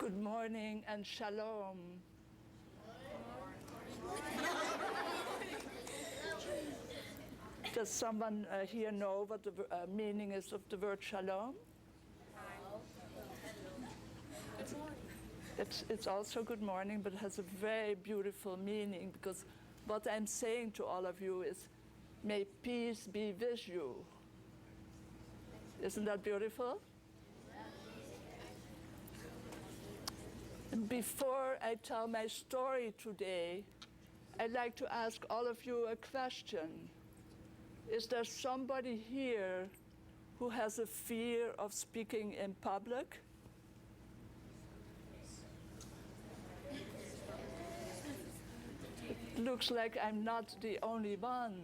Good morning and shalom. Does someone here know what the meaning is of the word shalom? It's also good morning, but it has a very beautiful meaning, because what I'm saying to all of you is, may peace be with you. Isn't that beautiful? And before I tell my story today, I'd like to ask all of you a question. Is there somebody here who has a fear of speaking in public? It looks like I'm not the only one.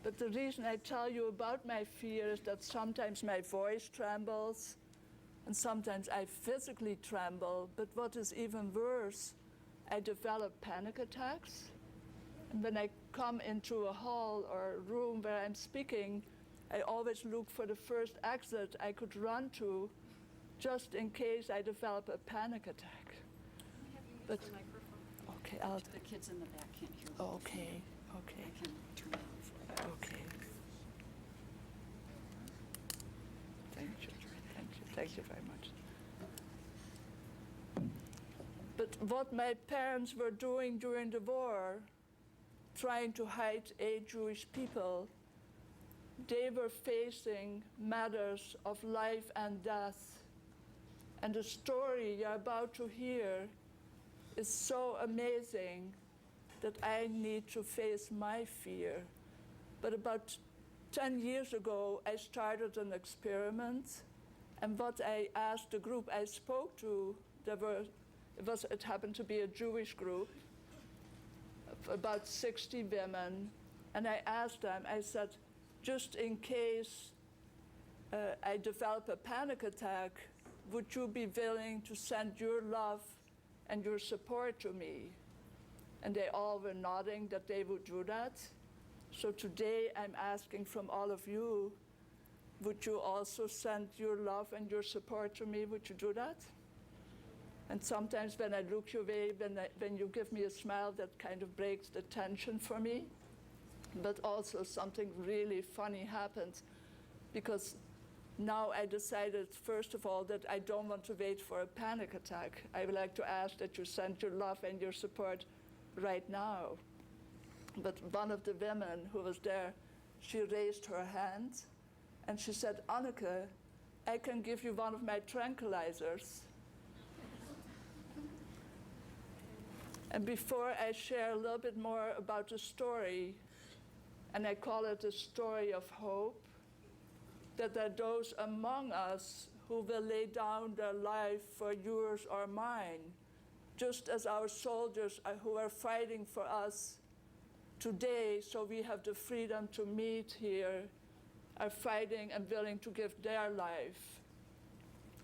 But the reason I tell you about my fear is that sometimes my voice trembles, and sometimes I physically tremble. But what is even worse, I develop panic attacks. And when I come into a hall or a room where I'm speaking, I always look for the first exit I could run to, just in case I develop a panic attack. But the microphone. Okay, The kids in the back can't hear. Okay. I can turn it on for you. Okay. Thank you very much. But what my parents were doing during the war, trying to hide 8 Jewish people, they were facing matters of life and death. And the story you're about to hear is so amazing that I need to face my fear. But about 10 years ago, I started an experiment. And what I asked the group I spoke to, it happened to be a Jewish group of about 60 women. And I asked them, I said, just in case I develop a panic attack, would you be willing to send your love and your support to me? And they all were nodding that they would do that. So today I'm asking from all of you, would you also send your love and your support to me? Would you do that? And sometimes when I look your way, when you give me a smile, that kind of breaks the tension for me. But also something really funny happens, because now I decided, first of all, that I don't want to wait for a panic attack. I would like to ask that you send your love and your support right now. But one of the women who was there, she raised her hand and she said, Anneka, I can give you one of my tranquilizers. And before I share a little bit more about the story, and I call it a story of hope, that there are those among us who will lay down their life for yours or mine, just as our soldiers who are fighting for us today, so we have the freedom to meet here, are fighting and willing to give their life.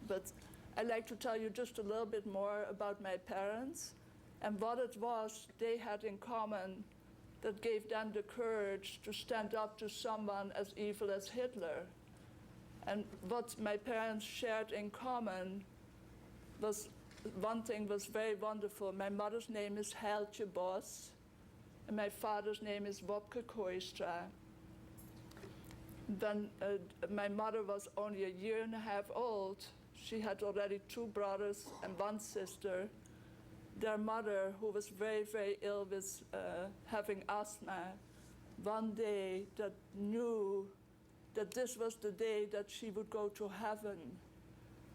But I'd like to tell you just a little bit more about my parents and what it was they had in common that gave them the courage to stand up to someone as evil as Hitler. And what my parents shared in common was, one thing was very wonderful. My mother's name is Chippewa, and my father's name is Burke. When my mother was only a year and a half old, she had already 2 brothers and 1 sister. Their mother, who was very, very ill with having asthma, one day that knew that this was the day that she would go to heaven,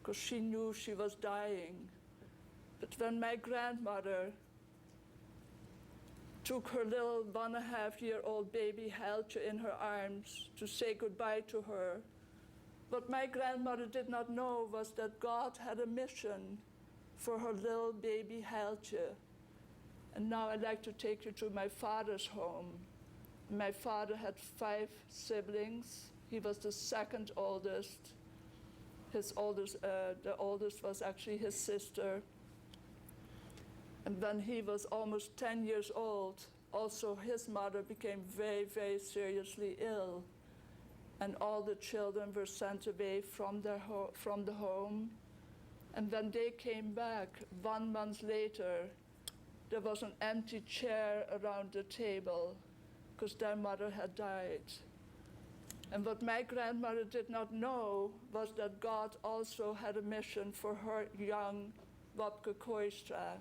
because she knew she was dying. But when my grandmother took her little 1.5-year-old baby Helge in her arms to say goodbye to her, what my grandmother did not know was that God had a mission for her little baby Helge. And now I'd like to take you to my father's home. My father had 5 siblings. He was the 2nd oldest. The oldest was actually his sister. And when he was almost 10 years old, also his mother became very, very seriously ill. And all the children were sent away from the home. And when they came back 1 month later, there was an empty chair around the table because their mother had died. And what my grandmother did not know was that God also had a mission for her young Wopke Kooistra.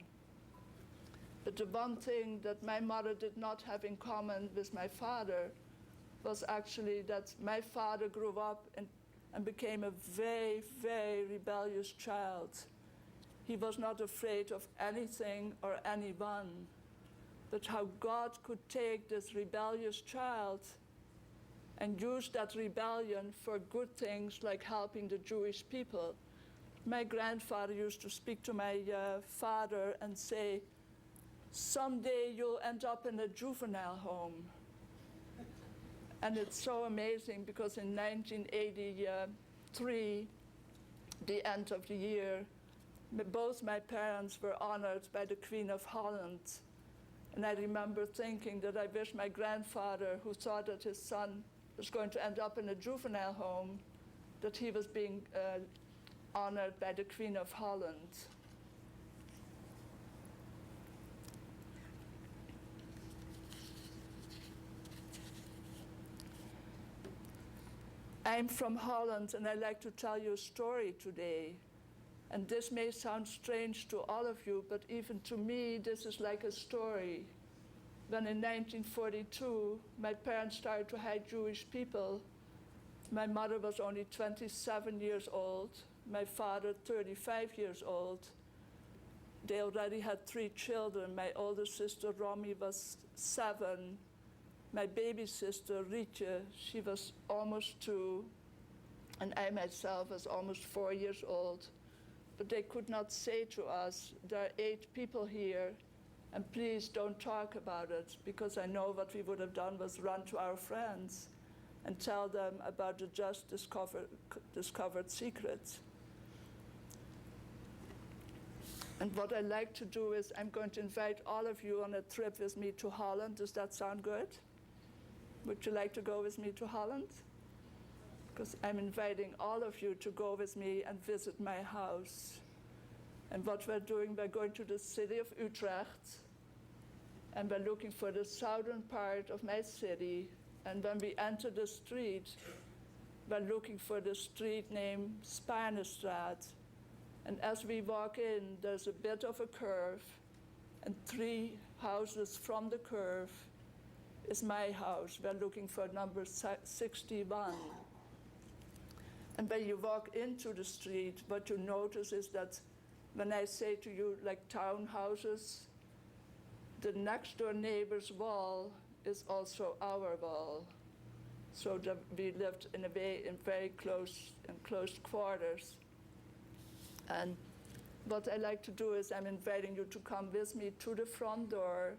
But the one thing that my mother did not have in common with my father was actually that my father grew up and became a very, very rebellious child. He was not afraid of anything or anyone. But how God could take this rebellious child and use that rebellion for good things like helping the Jewish people. My grandfather used to speak to my father and say, someday you'll end up in a juvenile home. And it's so amazing because in 1983, the end of the year, both my parents were honored by the Queen of Holland. And I remember thinking that I wish my grandfather, who thought that his son was going to end up in a juvenile home, that he was being honored by the Queen of Holland. I'm from Holland, and I'd like to tell you a story today. And this may sound strange to all of you, but even to me, this is like a story. When in 1942, my parents started to hide Jewish people, my mother was only 27 years old, my father 35 years old. They already had 3 children. My older sister, Romy, was 7. My baby sister, Rietje, she was almost 2, and I myself was almost 4 years old. But they could not say to us, there are 8 people here, and please don't talk about it, because I know what we would have done was run to our friends and tell them about the just discovered secrets. And what I like to do is I'm going to invite all of you on a trip with me to Holland. Does that sound good? Would you like to go with me to Holland? Because I'm inviting all of you to go with me and visit my house. And what we're doing, we're going to the city of Utrecht, and we're looking for the southern part of my city. And when we enter the street, we're looking for the street named Spaarnestraat. And as we walk in, there's a bit of a curve, and 3 houses from the curve is my house. We're looking for number 61. And when you walk into the street, what you notice is that when I say to you, like townhouses, the next door neighbor's wall is also our wall. So that we lived in very close quarters. And what I like to do is I'm inviting you to come with me to the front door.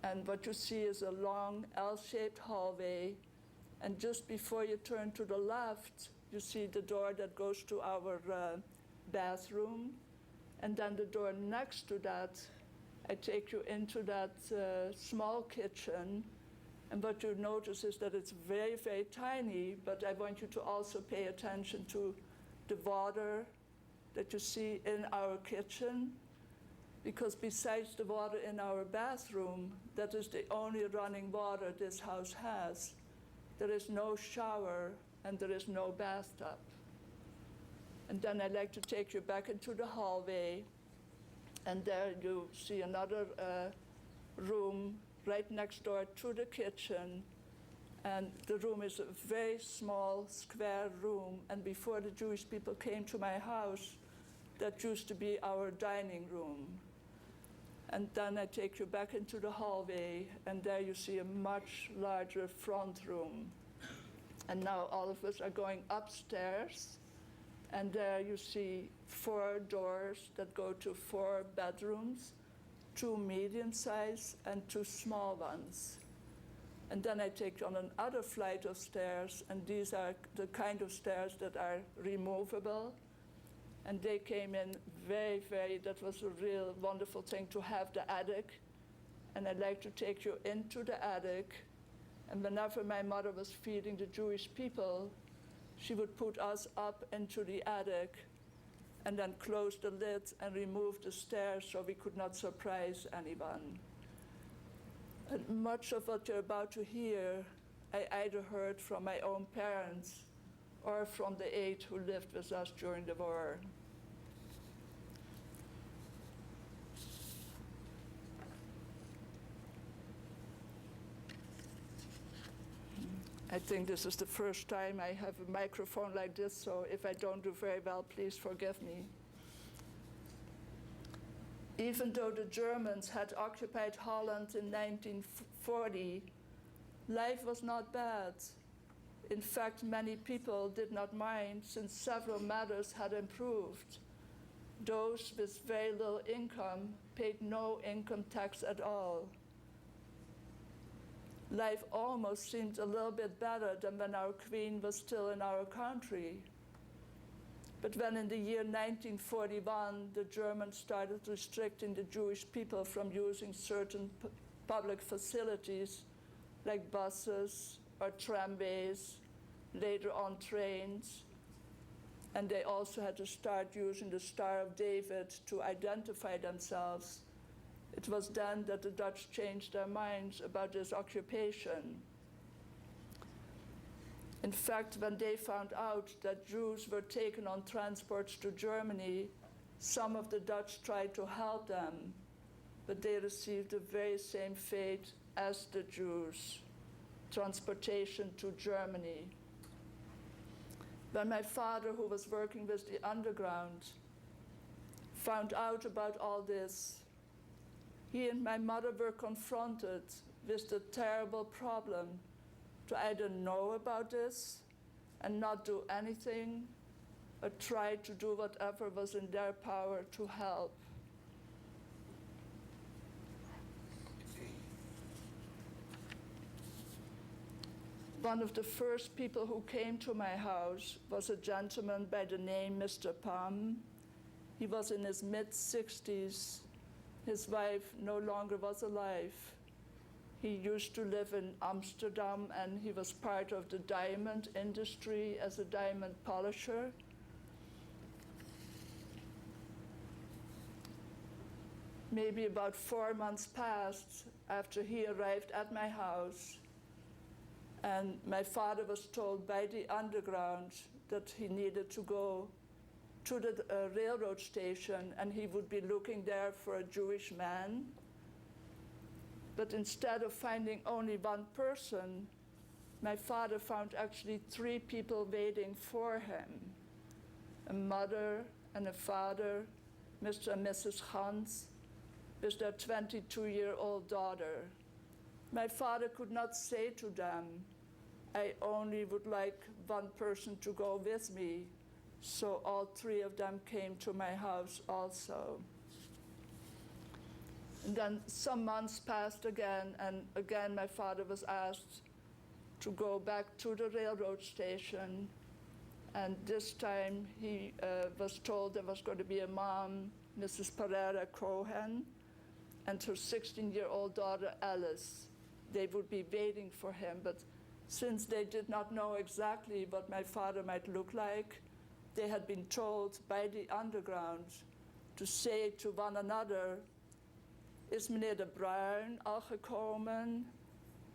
And what you see is a long L-shaped hallway. And just before you turn to the left, you see the door that goes to our bathroom. And then the door next to that, I take you into that small kitchen. And what you notice is that it's very, very tiny, but I want you to also pay attention to the water that you see in our kitchen, because besides the water in our bathroom, that is the only running water this house has. There is no shower and there is no bathtub. And then I'd like to take you back into the hallway, and there you see another room right next door to the kitchen. And the room is a very small, square room. And before the Jewish people came to my house, that used to be our dining room. And then I take you back into the hallway, and there you see a much larger front room. And now all of us are going upstairs, and there you see 4 doors that go to 4 bedrooms, 2 medium-sized and 2 small ones. And then I take you on another flight of stairs, and these are the kind of stairs that are removable. And they came in that was a real wonderful thing to have the attic. And I'd like to take you into the attic. And whenever my mother was feeding the Jewish people, she would put us up into the attic. and then closed the lid and removed the stairs so we could not surprise anyone. And much of what you're about to hear, I either heard from my own parents or from the 8 who lived with us during the war. I think this is the first time I have a microphone like this, so if I don't do very well, please forgive me. Even though the Germans had occupied Holland in 1940, life was not bad. In fact, many people did not mind since several matters had improved. Those with very little income paid no income tax at all. Life almost seemed a little bit better than when our queen was still in our country. But when in the year 1941, the Germans started restricting the Jewish people from using certain public facilities like buses or tramways, later on trains, and they also had to start using the Star of David to identify themselves, it was then that the Dutch changed their minds about this occupation. In fact, when they found out that Jews were taken on transports to Germany, some of the Dutch tried to help them, but they received the very same fate as the Jews, transportation to Germany. When my father, who was working with the underground, found out about all this, he and my mother were confronted with the terrible problem to either know about this and not do anything, or try to do whatever was in their power to help. One of the first people who came to my house was a gentleman by the name Mr. Palm. He was in his mid-60s. His wife no longer was alive. He used to live in Amsterdam, and he was part of the diamond industry as a diamond polisher. Maybe about 4 months passed after he arrived at my house, and my father was told by the underground that he needed to go to the railroad station, and he would be looking there for a Jewish man. But instead of finding only one person, my father found actually 3 people waiting for him: a mother and a father, Mr. and Mrs. Hans, with their 22-year-old daughter. My father could not say to them, "I only would like one person to go with me." So all 3 of them came to my house also. And then some months passed again, and again my father was asked to go back to the railroad station. And this time he was told there was going to be a mom, Mrs. Pereira Cohen, and her 16-year-old daughter, Alice. They would be waiting for him, but since they did not know exactly what my father might look like, they had been told by the underground to say to one another, "Is meneer De Bruin al gekomen?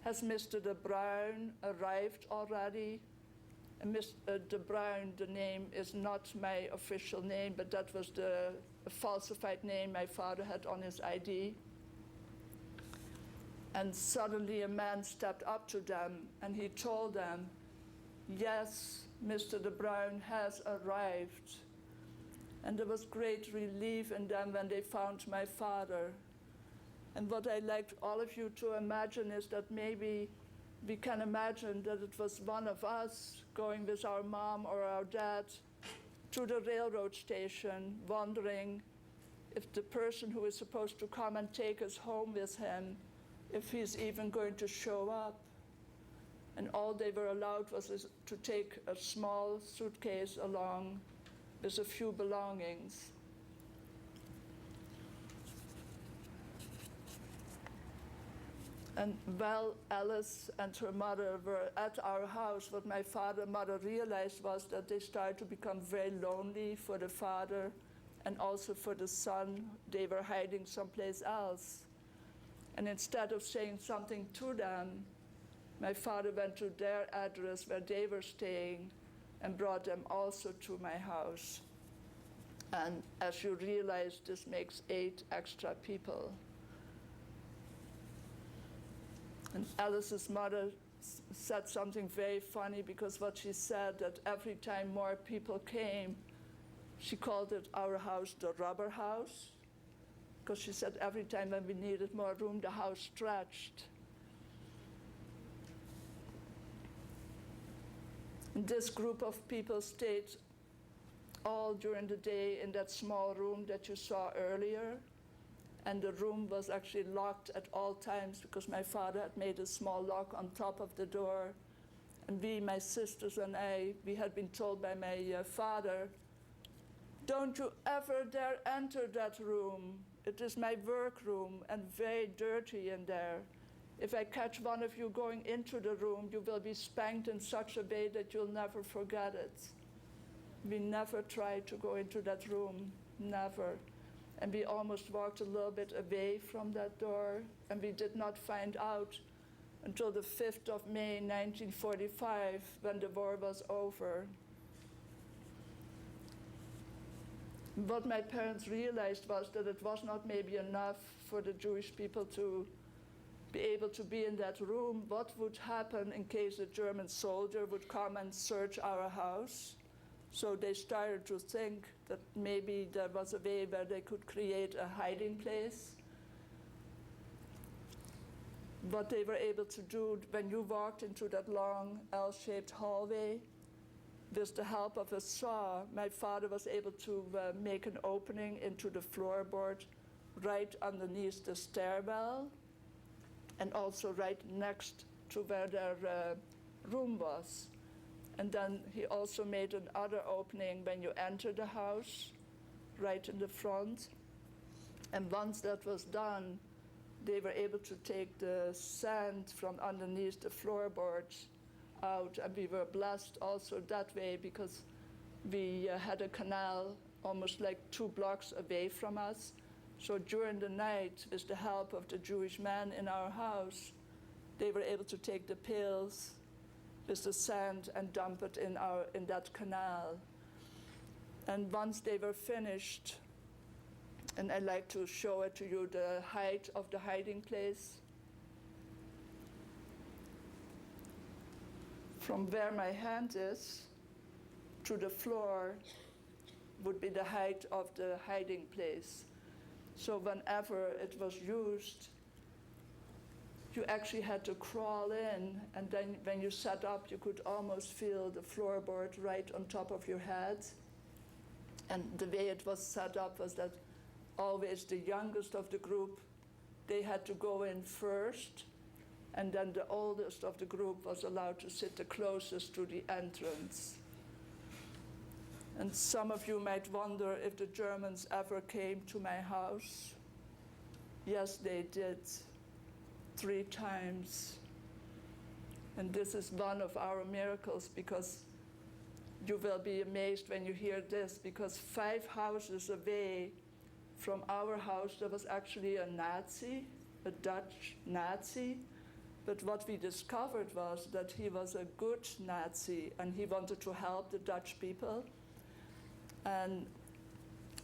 Has Mr. De Bruin arrived already?" And Mr. De Bruin, the name is not my official name, but that was the falsified name my father had on his ID. And suddenly a man stepped up to them and he told them, "Yes, Mr. De Bruin has arrived." And there was great relief in them when they found my father. And what I'd like all of you to imagine is that maybe we can imagine that it was one of us going with our mom or our dad to the railroad station, wondering if the person who is supposed to come and take us home with him, if he's even going to show up. And all they were allowed was to take a small suitcase along with a few belongings. And while Alice and her mother were at our house, what my father and mother realized was that they started to become very lonely for the father and also for the son. They were hiding someplace else. And instead of saying something to them, my father went to their address where they were staying and brought them also to my house. And as you realize, this makes 8 extra people. And Alice's mother said something very funny, because what she said, that every time more people came, she called it our house the rubber house, because she said every time when we needed more room, the house stretched. And this group of people stayed all during the day in that small room that you saw earlier. And the room was actually locked at all times because my father had made a small lock on top of the door. And we, my sisters and I, we had been told by my father, "Don't you ever dare enter that room. It is my work room and very dirty in there. If I catch one of you going into the room, you will be spanked in such a way that you'll never forget it." We never tried to go into that room, never. And we almost walked a little bit away from that door, and we did not find out until the 5th of May, 1945, when the war was over. What my parents realized was that it was not maybe enough for the Jewish people to be able to be in that room. What would happen in case a German soldier would come and search our house? So they started to think that maybe there was a way where they could create a hiding place. What they were able to do, when you walked into that long L-shaped hallway, with the help of a saw, my father was able to make an opening into the floorboard right underneath the stairwell, and also right next to where their room was. And then he also made another opening when you enter the house, right in the front. And once that was done, they were able to take the sand from underneath the floorboards out. And we were blessed also that way, because we had a canal almost like 2 blocks away from us. So during the night, with the help of the Jewish men in our house, they were able to take the pails with the sand and dump it in that canal. And once they were finished, and I'd like to show it to you, the height of the hiding place. From where my hand is to the floor would be the height of the hiding place. So whenever it was used, you actually had to crawl in, and then when you sat up, you could almost feel the floorboard right on top of your head. And the way it was set up was that always the youngest of the group, they had to go in first, and then the oldest of the group was allowed to sit the closest to the entrance. And some of you might wonder if the Germans ever came to my house. Yes, they did. 3 times. And this is one of our miracles, because you will be amazed when you hear this, because 5 houses away from our house, there was actually a Nazi, a Dutch Nazi. But what we discovered was that he was a good Nazi, and he wanted to help the Dutch people. And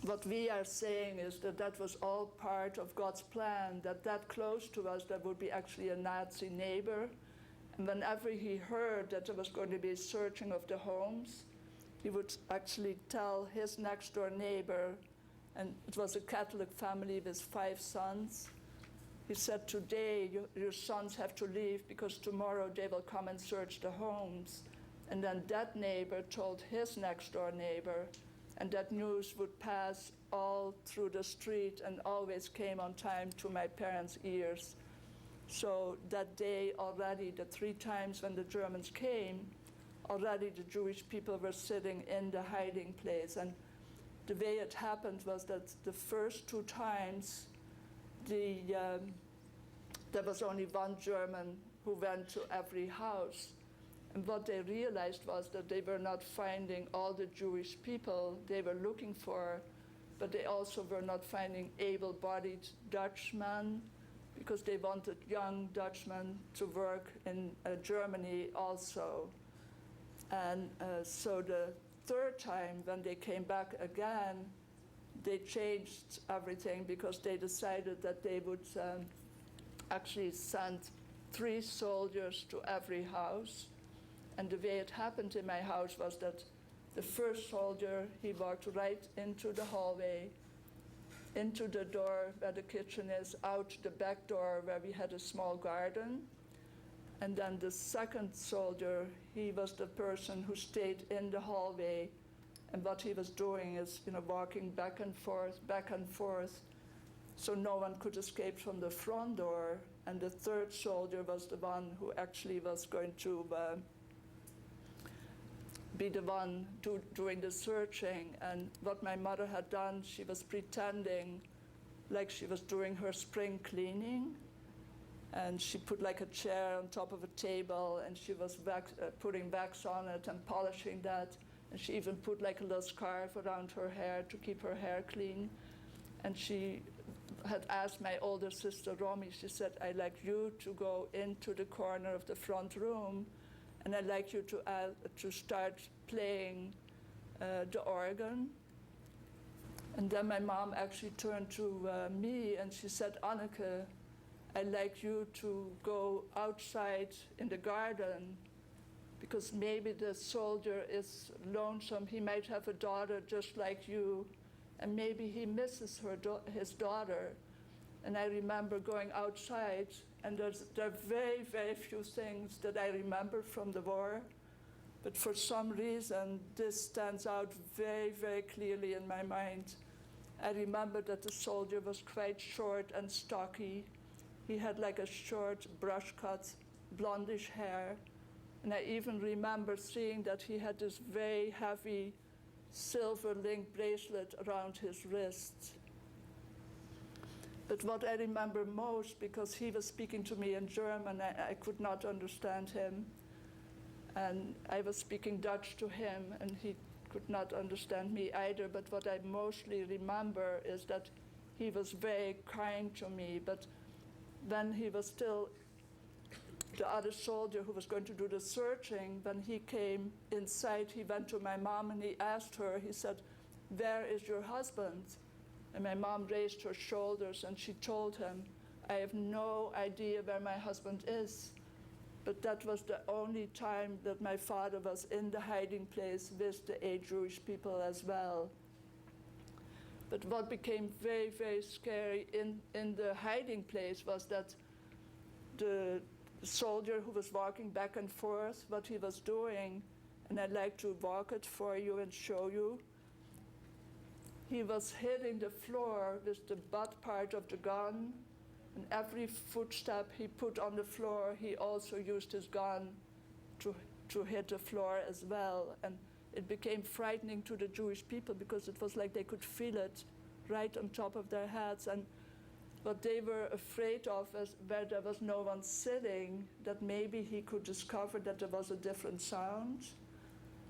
what we are saying is that that was all part of God's plan, that close to us there would be actually a Nazi neighbor. And whenever he heard that there was going to be a searching of the homes, he would actually tell his next door neighbor, and it was a Catholic family with 5 sons. He said, "Today your sons have to leave because tomorrow they will come and search the homes." And then that neighbor told his next door neighbor, and that news would pass all through the street and always came on time to my parents' ears. So that day already, the 3 times when the Germans came, already the Jewish people were sitting in the hiding place. And the way it happened was that the first 2 times, the there was only one German who went to every house. And what they realized was that they were not finding all the Jewish people they were looking for, but they also were not finding able-bodied Dutchmen, because they wanted young Dutchmen to work in Germany also. And so the third time, when they came back again, they changed everything, because they decided that they would actually send 3 soldiers to every house. And the way it happened in my house was that the first soldier, he walked right into the hallway, into the door where the kitchen is, out the back door where we had a small garden. And then the second soldier, he was the person who stayed in the hallway. And what he was doing is, walking back and forth, so no one could escape from the front door. And the third soldier was the one who actually was going to be the one doing the searching. And what my mother had done, she was pretending like she was doing her spring cleaning. And she put like a chair on top of a table, and she was putting wax on it and polishing that. And she even put like a little scarf around her hair to keep her hair clean. And she had asked my older sister, Romy, she said, I'd like you to go into the corner of the front room, and I'd like you to start playing the organ. And then my mom actually turned to me and she said, Anneka, I'd like you to go outside in the garden, because maybe the soldier is lonesome. He might have a daughter just like you, and maybe he misses his daughter. And I remember going outside, and there are very, very few things that I remember from the war. But for some reason, this stands out very, very clearly in my mind. I remember that the soldier was quite short and stocky. He had like a short brush cut, blondish hair. And I even remember seeing that he had this very heavy silver link bracelet around his wrist. But what I remember most, because he was speaking to me in German, I could not understand him. And I was speaking Dutch to him, and he could not understand me either. But what I mostly remember is that he was very kind to me. But when he was still the other soldier who was going to do the searching, when he came inside, he went to my mom and he asked her, he said, where is your husband? And my mom raised her shoulders and she told him, I have no idea where my husband is. But that was the only time that my father was in the hiding place with the 8 Jewish people as well. But what became very, very scary in the hiding place was that the soldier who was walking back and forth, what he was doing, and I'd like to walk it for you and show you. He was hitting the floor with the butt part of the gun, and every footstep he put on the floor, he also used his gun to hit the floor as well. And it became frightening to the Jewish people, because it was like they could feel it right on top of their heads. And what they were afraid of is where there was no one sitting, that maybe he could discover that there was a different sound.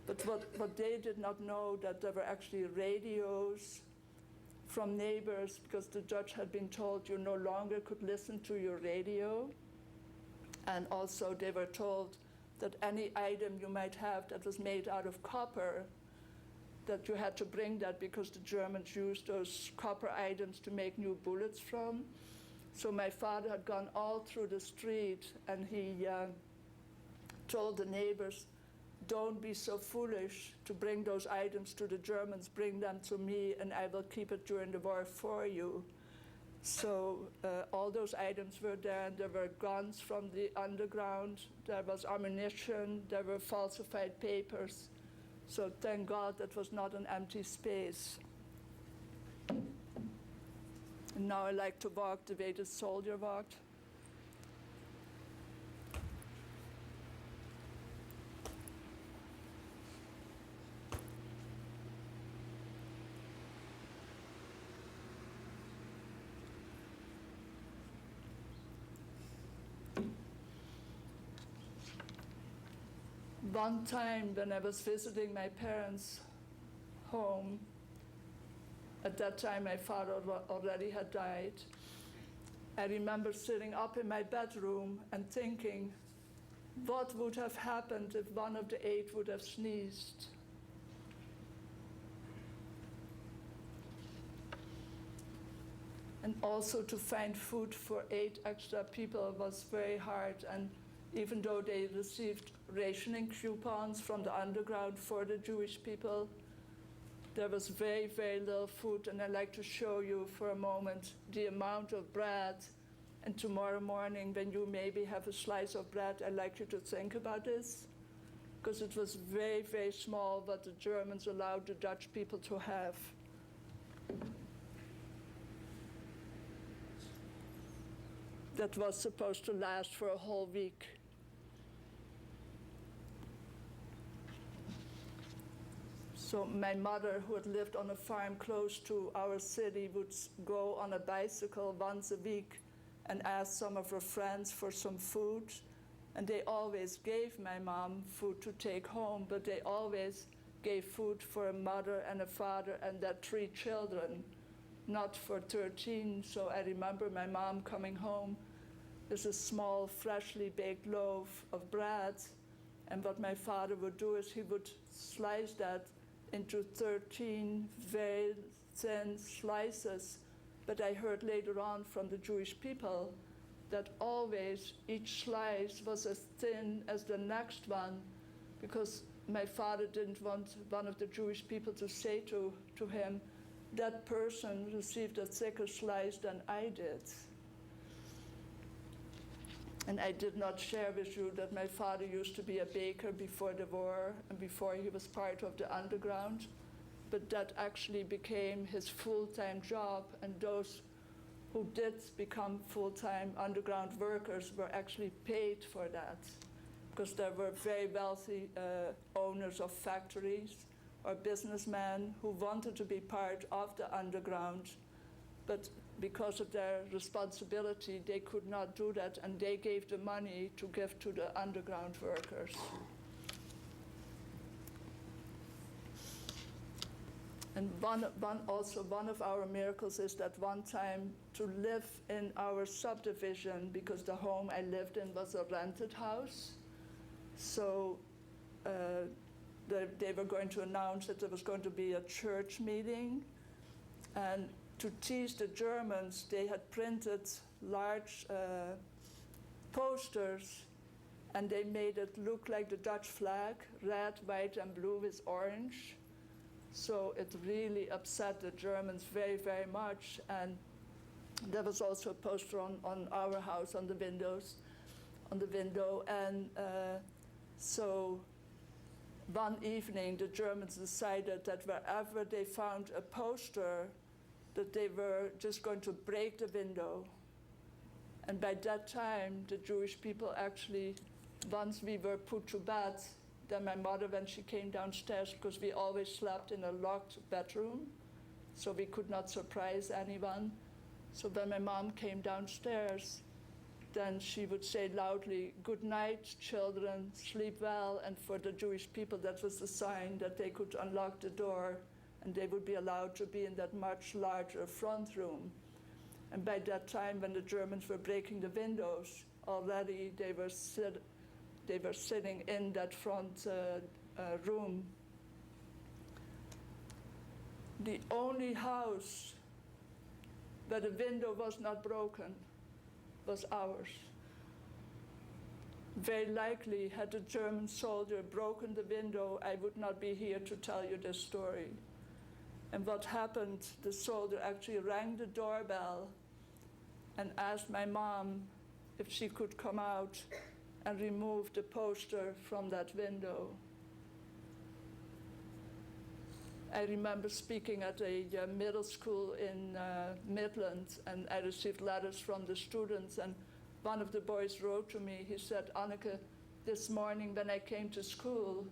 But what they did not know, that there were actually radios from neighbors, because the judge had been told you no longer could listen to your radio. And also they were told that any item you might have that was made out of copper, that you had to bring that, because the Germans used those copper items to make new bullets from. So my father had gone all through the street, and he told the neighbors, don't be so foolish to bring those items to the Germans, bring them to me and I will keep it during the war for you. So all those items were there, and there were guns from the underground, there was ammunition, there were falsified papers. So thank God that was not an empty space. And now I like to walk the way the soldier walked. One time when I was visiting my parents' home, at that time my father already had died, I remember sitting up in my bedroom and thinking, what would have happened if one of the 8 would have sneezed? And also to find food for 8 extra people was very hard. And even though they received rationing coupons from the underground for the Jewish people, there was very, very little food. And I'd like to show you for a moment the amount of bread. And tomorrow morning, when you maybe have a slice of bread, I'd like you to think about this, because it was very, very small what the Germans allowed the Dutch people to have. That was supposed to last for a whole week. So my mother, who had lived on a farm close to our city, would go on a bicycle once a week and ask some of her friends for some food. And they always gave my mom food to take home, but they always gave food for a mother and a father and their 3 children, not for 13. So I remember my mom coming home with a small, freshly baked loaf of bread. And what my father would do is he would slice that into 13 very thin slices. But I heard later on from the Jewish people that always each slice was as thin as the next one, because my father didn't want one of the Jewish people to say to him, that person received a thicker slice than I did. And I did not share with you that my father used to be a baker before the war and before he was part of the underground, but that actually became his full-time job, and those who did become full-time underground workers were actually paid for that, because there were very wealthy owners of factories or businessmen who wanted to be part of the underground, but because of their responsibility, they could not do that, and they gave the money to give to the underground workers. And one of our miracles is that one time to live in our subdivision, because the home I lived in was a rented house. So they were going to announce that there was going to be a church meeting. And to tease the Germans, they had printed large posters, and they made it look like the Dutch flag, red, white, and blue with orange. So it really upset the Germans very, very much. And there was also a poster on our house, on the window. And so one evening, the Germans decided that wherever they found a poster, that they were just going to break the window. And by that time, the Jewish people actually, once we were put to bed, then my mother, when she came downstairs, because we always slept in a locked bedroom, so we could not surprise anyone. So when my mom came downstairs, then she would say loudly, "Good night, children, sleep well." And for the Jewish people, that was the sign that they could unlock the door and they would be allowed to be in that much larger front room. And by that time, when the Germans were breaking the windows, already they were sitting in that front room. The only house where the window was not broken was ours. Very likely, had the German soldier broken the window, I would not be here to tell you this story. And what happened, the soldier actually rang the doorbell and asked my mom if she could come out and remove the poster from that window. I remember speaking at a middle school in Midland, and I received letters from the students, and one of the boys wrote to me. He said, "Anneka, this morning when I came to school,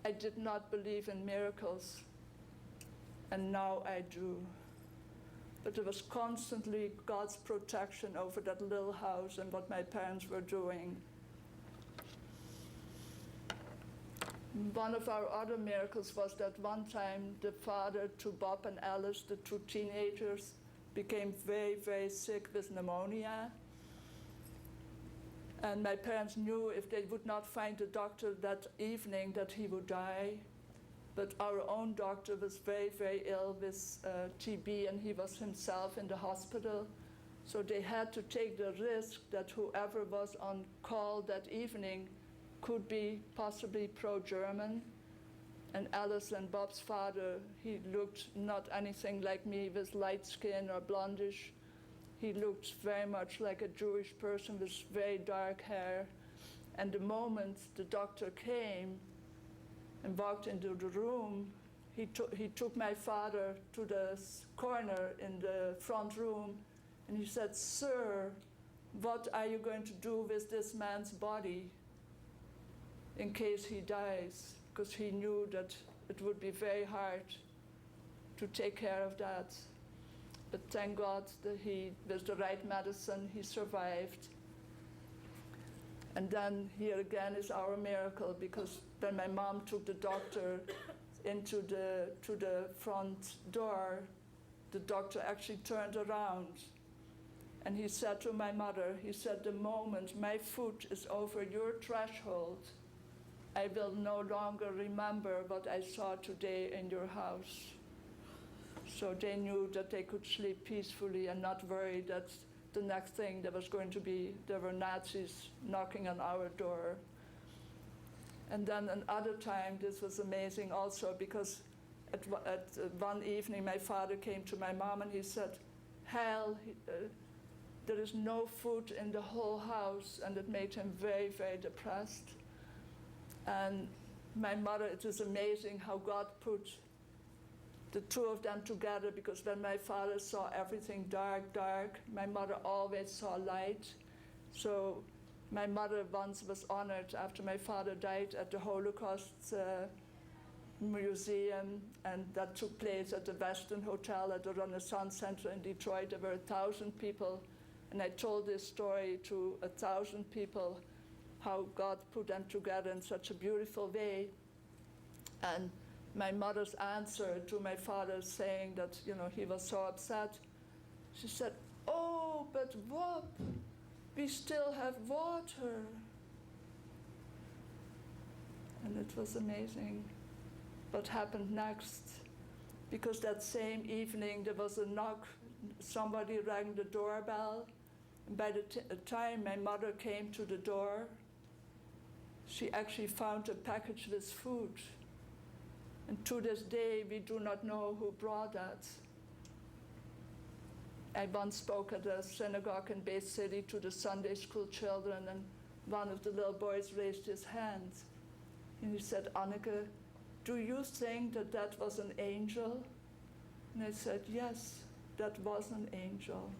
I did not believe in miracles, and now I do." But there was constantly God's protection over that little house and what my parents were doing. One of our other miracles was that one time the father to Bob and Alice, the two teenagers, became very, very sick with pneumonia. And my parents knew if they would not find a doctor that evening that he would die. But our own doctor was very, very ill with TB, and he was himself in the hospital. So they had to take the risk that whoever was on call that evening could be possibly pro-German. And Alice and Bob's father, he looked not anything like me with light skin or blondish. He looked very much like a Jewish person with very dark hair. And the moment the doctor came and walked into the room, he took my father to the corner in the front room, and he said, "Sir, what are you going to do with this man's body in case he dies?" Because he knew that it would be very hard to take care of that. But thank God that he, with the right medicine, he survived. And then here again is our miracle, because when my mom took the doctor to the front door, the doctor actually turned around. And he said to my mother, he said, "The moment my foot is over your threshold, I will no longer remember what I saw today in your house." So they knew that they could sleep peacefully and not worry that the next thing there were Nazis knocking on our door. And then another time, this was amazing also, because at one evening my father came to my mom and he said, "Hal, there is no food in the whole house," and it made him very, very depressed. And my mother, it is amazing how God put the two of them together, because when my father saw everything dark, my mother always saw light. So my mother once was honored after my father died at the Holocaust Museum, and that took place at the Westin Hotel at the Renaissance Center in Detroit. There were 1,000 people, and I told this story to 1,000 people, how God put them together in such a beautiful way. And my mother's answer to my father saying that, he was so upset, she said, "Oh, but Bob, we still have water." And it was amazing what happened next, because that same evening there was a knock, somebody rang the doorbell, and by the time my mother came to the door, she actually found a package with food. And to this day, we do not know who brought that. I once spoke at a synagogue in Bay City to the Sunday school children, and one of the little boys raised his hand. And he said, "Anneka, do you think that that was an angel?" And I said, "Yes, that was an angel."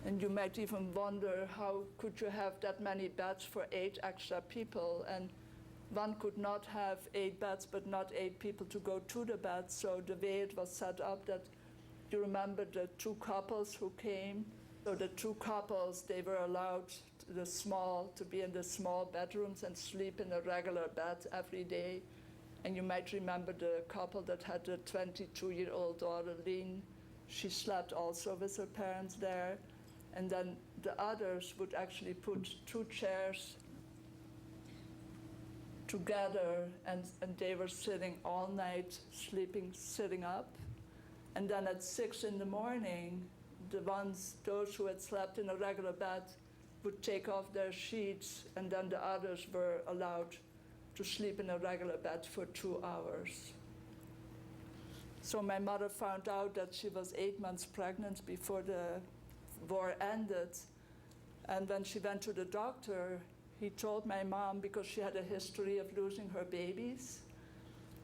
And you might even wonder, how could you have that many beds for 8 extra people? And one could not have 8 beds, but not 8 people to go to the bed. So the way it was set up, that you remember the 2 couples who came. So the 2 couples, they were allowed to be in the small bedrooms and sleep in a regular bed every day. And you might remember the couple that had a 22-year-old daughter, Lynn. She slept also with her parents there. And then the others would actually put 2 chairs together, and they were sitting all night, sitting up. And then at 6 in the morning, those who had slept in a regular bed would take off their sheets, and then the others were allowed to sleep in a regular bed for 2 hours. So my mother found out that she was 8 months pregnant before the war ended. And when she went to the doctor, he told my mom, because she had a history of losing her babies,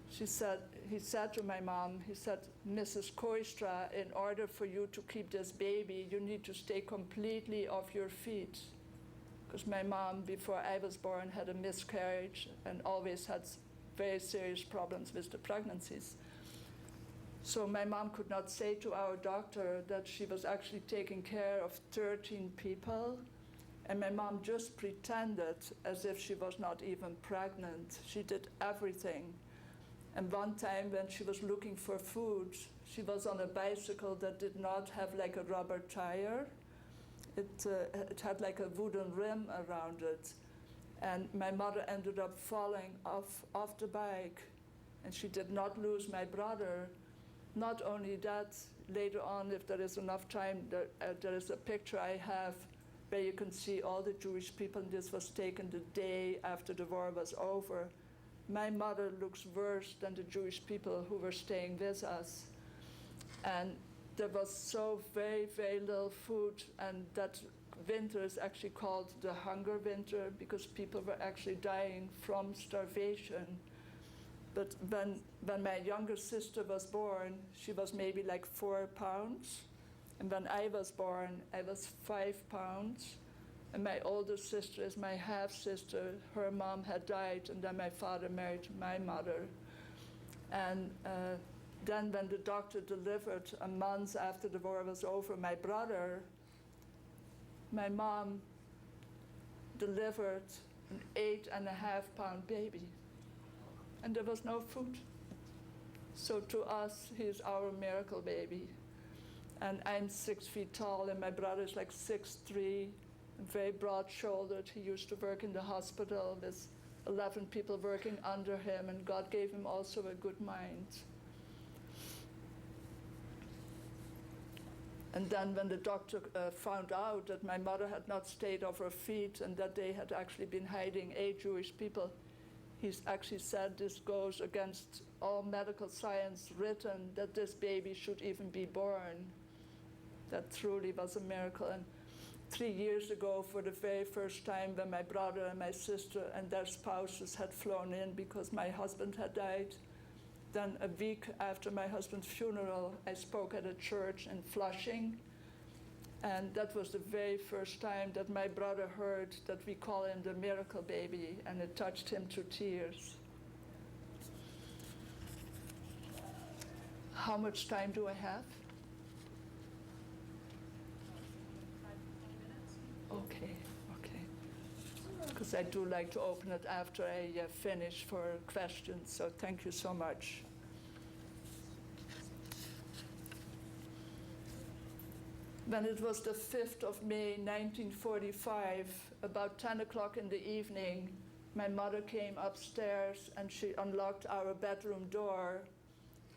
he said to my mom, he said, "Mrs. Koistra, in order for you to keep this baby, you need to stay completely off your feet." Because my mom, before I was born, had a miscarriage and always had very serious problems with the pregnancies. So my mom could not say to our doctor that she was actually taking care of 13 people, And my mom just pretended as if she was not even pregnant. She did everything. And one time when she was looking for food, she was on a bicycle that did not have like a rubber tire. It had like a wooden rim around it. And my mother ended up falling off the bike. And she did not lose my brother. Not only that, later on, if there is enough time, there is a picture I have where you can see all the Jewish people. And this was taken the day after the war was over. My mother looks worse than the Jewish people who were staying with us. And there was so very, very little food. And that winter is actually called the hunger winter because people were actually dying from starvation. But when my younger sister was born, she was maybe like 4 pounds. And when I was born, I was 5 pounds. And my older sister is my half-sister. Her mom had died, and then my father married my mother. And then when the doctor delivered a month after the war was over, my brother, my mom delivered an 8.5-pound baby. And there was no food. So to us, he's our miracle baby. And I'm 6 feet tall, and my brother is like 6'3", very broad-shouldered. He used to work in the hospital with 11 people working under him, and God gave him also a good mind. And then when the doctor found out that my mother had not stayed off her feet and that they had actually been hiding 8 Jewish people, he's actually said this goes against all medical science written, that this baby should even be born. That truly was a miracle. And 3 years ago, for the very first time, when my brother and my sister and their spouses had flown in because my husband had died, then a week after my husband's funeral, I spoke at a church in Flushing. And that was the very first time that my brother heard that we call him the miracle baby, and it touched him to tears. How much time do I have? Okay. Because I do like to open it after I finish for questions, so thank you so much. When it was the 5th of May, 1945, about 10 o'clock in the evening, my mother came upstairs and she unlocked our bedroom door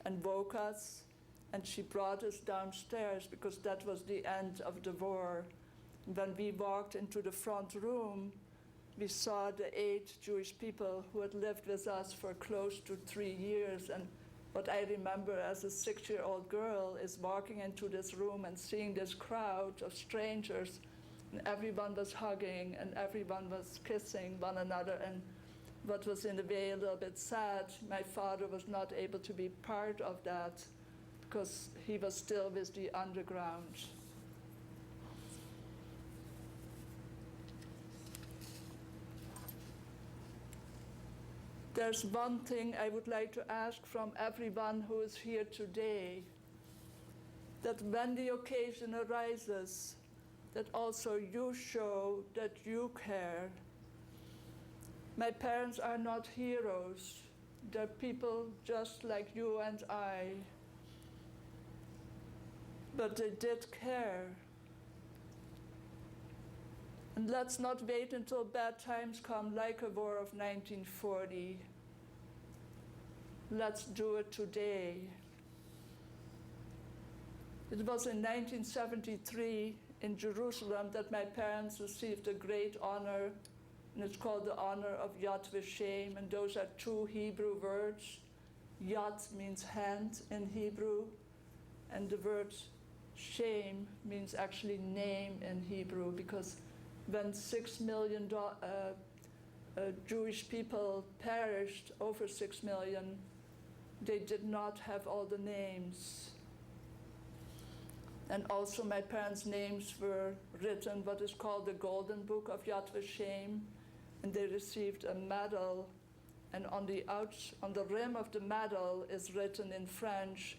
and woke us, and she brought us downstairs because that was the end of the war. When we walked into the front room, we saw the 8 Jewish people who had lived with us for close to 3 years. And what I remember as a 6-year-old girl is walking into this room and seeing this crowd of strangers, and everyone was hugging and everyone was kissing one another. And what was in a way a little bit sad, my father was not able to be part of that because he was still with the underground. There's one thing I would like to ask from everyone who is here today, that when the occasion arises, that also you show that you care. My parents are not heroes. They're people just like you and I. But they did care. And let's not wait until bad times come like a war of 1940. Let's do it today. It was in 1973 in Jerusalem that my parents received a great honor, and it's called the honor of Yad Vashem, and those are 2 Hebrew words. Yad means hand in Hebrew, and the word Shem means actually name in Hebrew, because when 6 million Jewish people perished, over 6 million, they did not have all the names. And also my parents' names were written what is called the Golden Book of Yad Vashem, and they received a medal, and on the rim of the medal is written in French,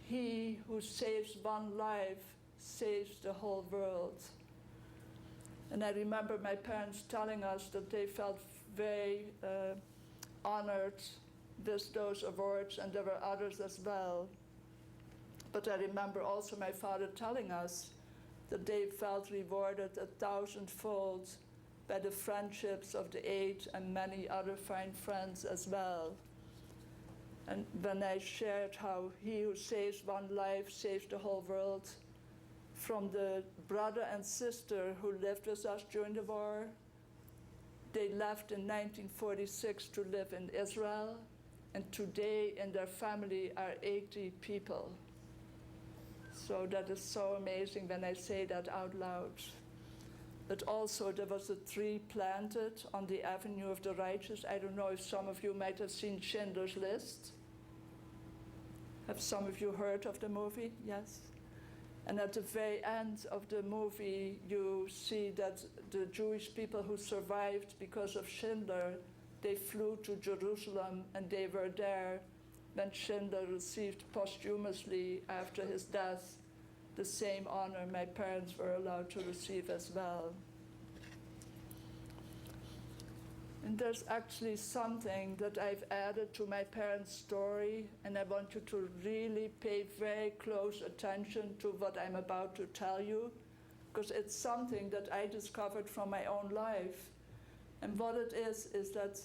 "He who saves one life saves the whole world." And I remember my parents telling us that they felt very honored with those awards, and there were others as well. But I remember also my father telling us that they felt rewarded 1,000-fold by the friendships of the 8 and many other fine friends as well. And when I shared how he who saves one life saves the whole world, from the brother and sister who lived with us during the war, they left in 1946 to live in Israel, and today in their family are 80 people. So that is so amazing when I say that out loud. But also there was a tree planted on the Avenue of the Righteous. I don't know if some of you might have seen Schindler's List. Have some of you heard of the movie? Yes? And at the very end of the movie, you see that the Jewish people who survived because of Schindler, they flew to Jerusalem, and they were there when Schindler received posthumously after his death the same honor my parents were allowed to receive as well. And there's actually something that I've added to my parents' story, and I want you to really pay very close attention to what I'm about to tell you, because it's something that I discovered from my own life. And what it is that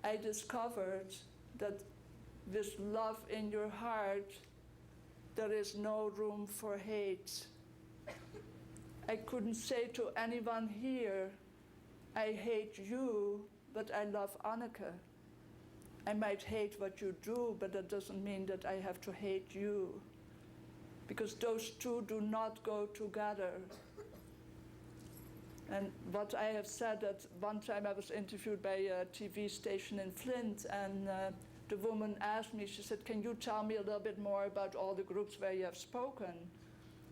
I discovered that with love in your heart, there is no room for hate. I couldn't say to anyone here, I hate you, but I love Anneka. I might hate what you do, but that doesn't mean that I have to hate you, because those two do not go together. And what I have said, that one time I was interviewed by a TV station in Flint, and the woman asked me, she said, can you tell me a little bit more about all the groups where you have spoken?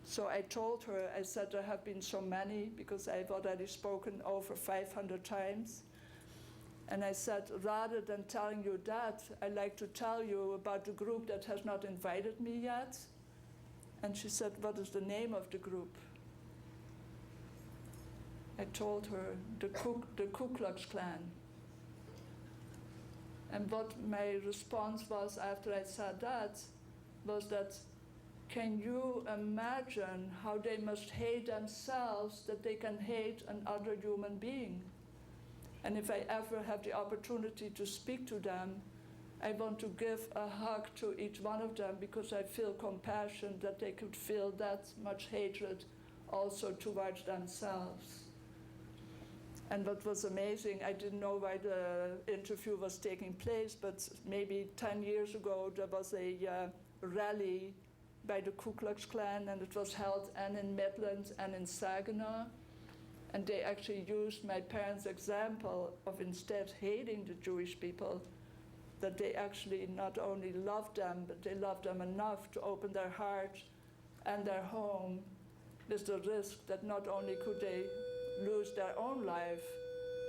So I told her, I said, there have been so many, because I've already spoken over 500 times. And I said, rather than telling you that, I'd like to tell you about the group that has not invited me yet. And she said, what is the name of the group? I told her, the Ku Klux Klan. And what my response was after I said that was that, can you imagine how they must hate themselves that they can hate another human being? And if I ever have the opportunity to speak to them, I want to give a hug to each one of them, because I feel compassion that they could feel that much hatred also towards themselves. And what was amazing, I didn't know why the interview was taking place, but maybe 10 years ago there was a rally by the Ku Klux Klan, and it was held and in Midland and in Saginaw. And they actually used my parents' example of, instead hating the Jewish people, that they actually not only loved them, but they loved them enough to open their heart and their home, with the risk that not only could they lose their own life,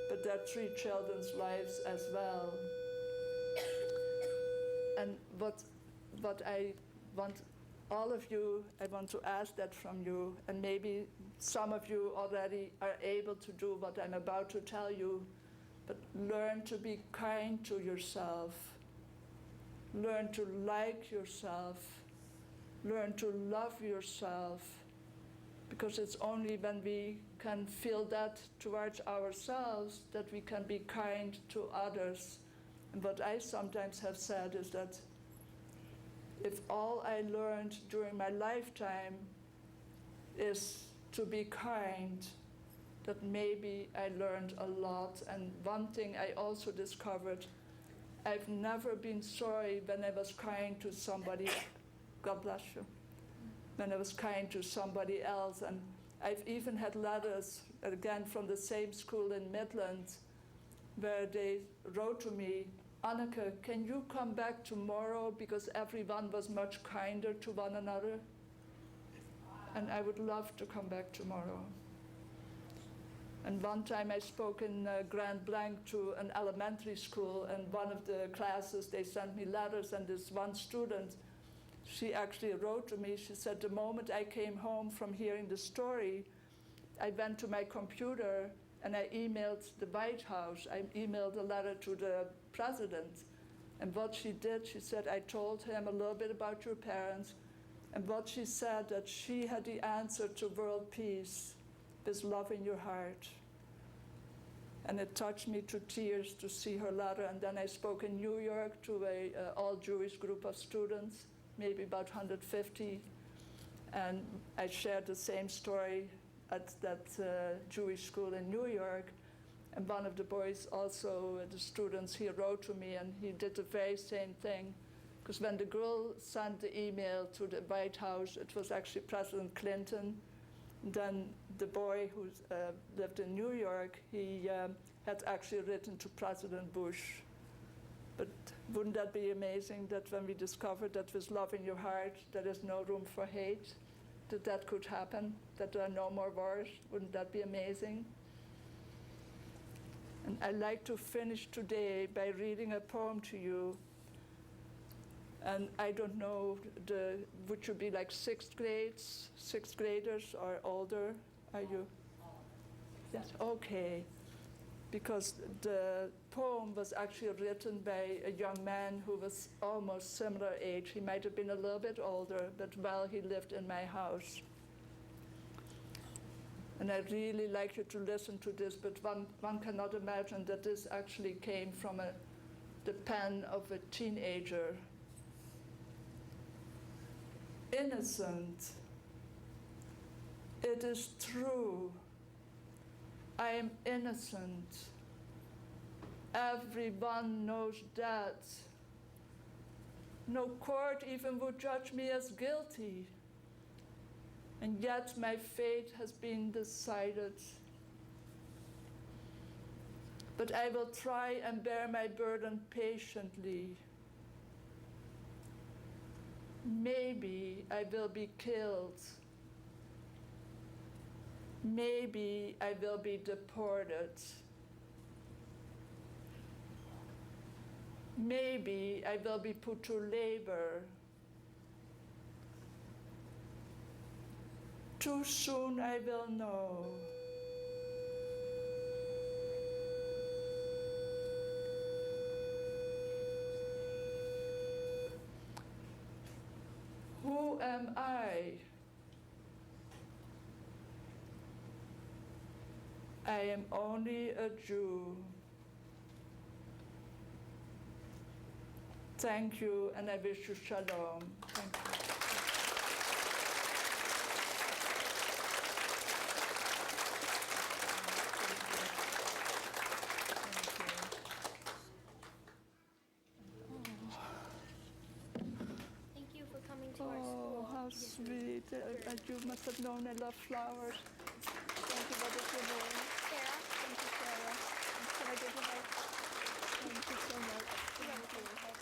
but their 3 children's lives as well. And what I want all of you, I want to ask that from you, and maybe some of you already are able to do what I'm about to tell you, but learn to be kind to yourself. Learn to like yourself. Learn to love yourself, because it's only when we can feel that towards ourselves that we can be kind to others. And what I sometimes have said is that if all I learned during my lifetime is to be kind, that maybe I learned a lot. And one thing I also discovered, I've never been sorry when I was kind to somebody, God bless you, when I was kind to somebody else. And I've even had letters, again from the same school in Midland, where they wrote to me, Anneka, can you come back tomorrow, because everyone was much kinder to one another? And I would love to come back tomorrow. And one time I spoke in Grand Blanc to an elementary school, and one of the classes, they sent me letters, and this one student, she actually wrote to me, she said, the moment I came home from hearing the story, I went to my computer and I emailed the White House. I emailed a letter to the president. And what she did, she said, I told him a little bit about your parents. And what she said, that she had the answer to world peace, is love in your heart. And it touched me to tears to see her letter. And then I spoke in New York to a all-Jewish group of students, maybe about 150. And I shared the same story at that Jewish school in New York. And one of the boys also, the students, he wrote to me and he did the very same thing. Because when the girl sent the email to the White House, it was actually President Clinton. Then the boy who lived in New York, he had actually written to President Bush. But wouldn't that be amazing that when we discovered that with love in your heart, there is no room for hate, that could happen, that there are no more wars? Wouldn't that be amazing? And I'd like to finish today by reading a poem to you. And I don't know, would you be like sixth graders or older? Are you? Yes, okay. Because the poem was actually written by a young man who was almost similar age. He might have been a little bit older, but while he lived in my house. And I'd really like you to listen to this, but one cannot imagine that this actually came from the pen of a teenager. Innocent. It is true. I am innocent. Everyone knows that. No court even would judge me as guilty. And yet my fate has been decided. But I will try and bear my burden patiently. Maybe I will be killed. Maybe I will be deported. Maybe I will be put to labor. Too soon I will know. Who am I? I am only a Jew. Thank you, and I wish you shalom. Thank you. Thank you for coming to our school. Oh, how sweet. You must have known I love flowers. Thank you, what is your name? Sarah? Thank you, Sarah. Can I give you a hug? Thank you so much. Thank you.